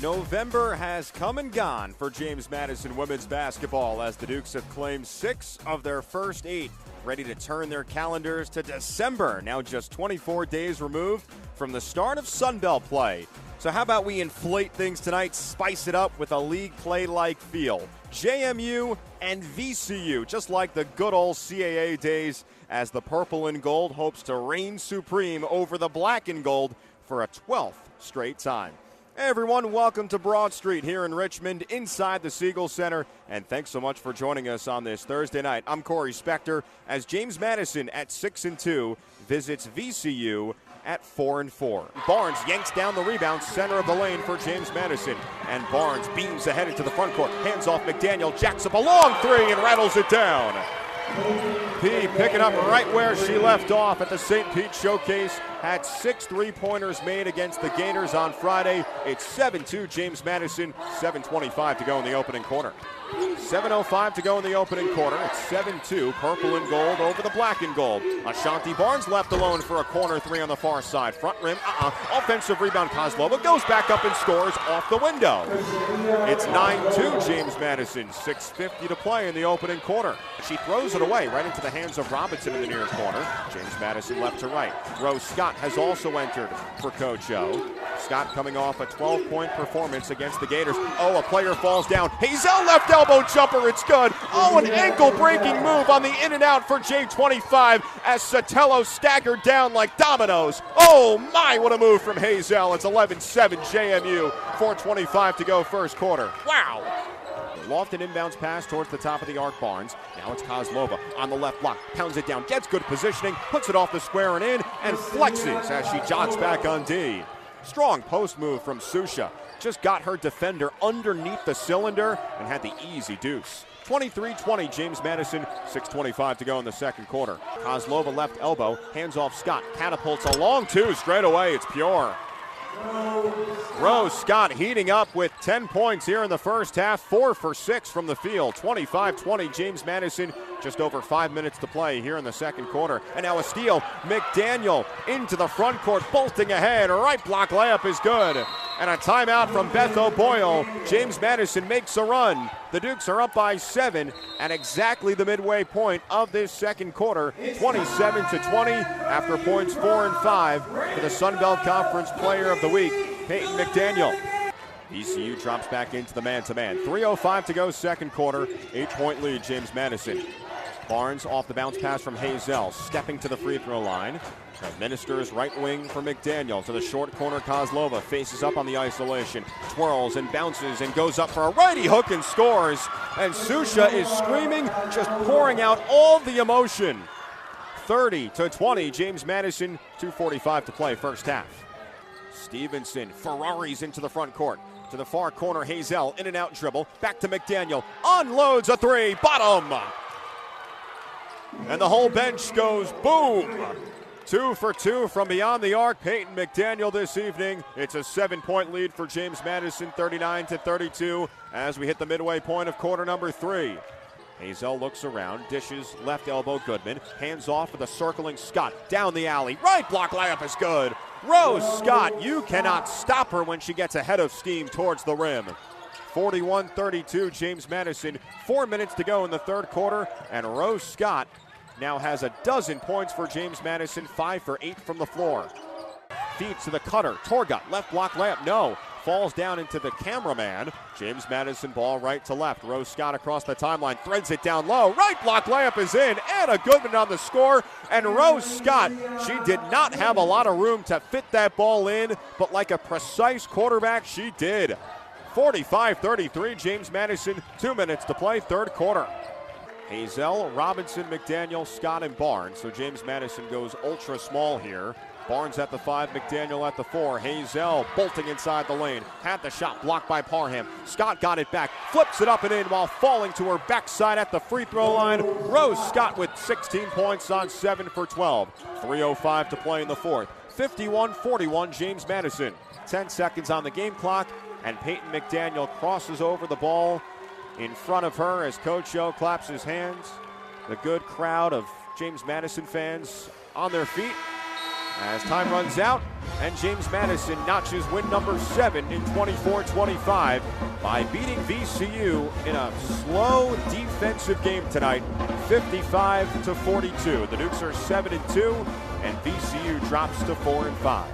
November has come and gone for James Madison women's basketball as the Dukes have claimed 6 of their first 8, ready to turn their calendars to December, now just 24 days removed from the start of Sun Belt play. So how about we inflate things tonight, spice it up with a league play-like feel. JMU and VCU, just like the good old CAA days, as the purple and gold hopes to reign supreme over the black and gold for a 12th straight time. Hey everyone, welcome to Broad Street here in Richmond, inside the Siegel Center, and thanks so much for joining us on this Thursday night. I'm Corey Spector as James Madison at 6-2 visits VCU at 4-4. Barnes yanks down the rebound, center of the lane for James Madison, and Barnes beams ahead into the front court, hands off McDaniel, jacks up a long three and rattles it down. P picking up right where she left off at the St. Pete Showcase. Had 6 three-pointers made against the Gators on Friday. It's 7-2 James Madison, 7:25 to go in the opening quarter. 7:05 to go in the opening quarter. It's 7-2, purple and gold over the black and gold. Ashanti Barnes left alone for a corner three on the far side. Front rim, offensive rebound, Kozlova goes back up and scores off the window. It's 9-2 James Madison, 6:50 to play in the opening quarter. She throws it away right into the hands of Robinson in the near corner. James Madison left to right. Rose Scott has also entered for Coach O. Scott coming off a 12-point performance against the Gators. Oh, a player falls down. Hazel left elbow jumper, it's good. Oh, an ankle-breaking move on the in and out for J25 as Sotelo staggered down like dominoes. Oh my, what a move from Hazel. It's 11-7 JMU, 4:25 to go first quarter. Wow. Lofted inbounds pass towards the top of the arc. Barnes. Now it's Kozlova on the left block. Pounds it down, gets good positioning, puts it off the square and in, and flexes as she jogs back on D. Strong post move from Susha. Just got her defender underneath the cylinder and had the easy deuce. 23-20 James Madison, 6:25 to go in the second quarter. Kozlova left elbow, hands off Scott, catapults a long two straight away. It's pure. Rose Scott heating up with 10 points here in the first half, 4 for 6 from the field. 25-20 James Madison, just over 5 minutes to play here in the second quarter. And now a steal, McDaniel into the front court, bolting ahead, right block layup is good. And a timeout from Beth O'Boyle. James Madison makes a run. The Dukes are up by 7 at exactly the midway point of this second quarter, 27-20 after points 4 and 5 for the Sun Belt Conference Player of the Week, Peyton McDaniel. VCU drops back into the man-to-man. 3:05 to go second quarter, 8-point lead James Madison. Barnes off the bounce pass from Hazel, stepping to the free throw line. Administers right wing for McDaniel to the short corner. Kozlova faces up on the isolation, twirls and bounces and goes up for a righty hook and scores. And Susha is screaming, just pouring out all the emotion. 30-20, James Madison, 2:45 to play first half. Stevenson Ferraris into the front court. To the far corner, Hazel, in and out dribble, back to McDaniel, unloads a three, bottom! And the whole bench goes boom! 2 for 2 from beyond the arc. Peyton McDaniel this evening. It's a 7-point lead for James Madison, 39-32, as we hit the midway point of quarter number 3. Hazel looks around, dishes left elbow Goodman, hands off with a circling Scott, down the alley, right block layup is good. Rose Scott, you cannot stop her when she gets ahead of steam towards the rim. 41-32 James Madison, 4 minutes to go in the third quarter, and Rose Scott now has a dozen points for James Madison, 5 for 8 from the floor. Feeds to the cutter, Torgut, left block layup, no. Falls down into the cameraman. James Madison ball right to left. Rose Scott across the timeline, threads it down low. Right block layup is in. Anna Goodman on the score. And Rose Scott, she did not have a lot of room to fit that ball in, but like a precise quarterback, she did. 45-33 James Madison, 2 minutes to play third quarter. Hazel, Robinson, McDaniel, Scott, and Barnes. So James Madison goes ultra small here. Barnes at the 5, McDaniel at the 4. Hazel bolting inside the lane. Had the shot blocked by Parham. Scott got it back, flips it up and in while falling to her backside at the free throw line. Rose Scott with 16 points on 7 for 12. 3:05 to play in the fourth. 51-41 James Madison. 10 seconds on the game clock, and Peyton McDaniel crosses over the ball in front of her as Coach O claps his hands. The good crowd of James Madison fans on their feet. as time runs out, and James Madison notches win number 7 in 24-25 by beating VCU in a slow defensive game tonight, 55-42. The Dukes are 7-2, and VCU drops to 4-5.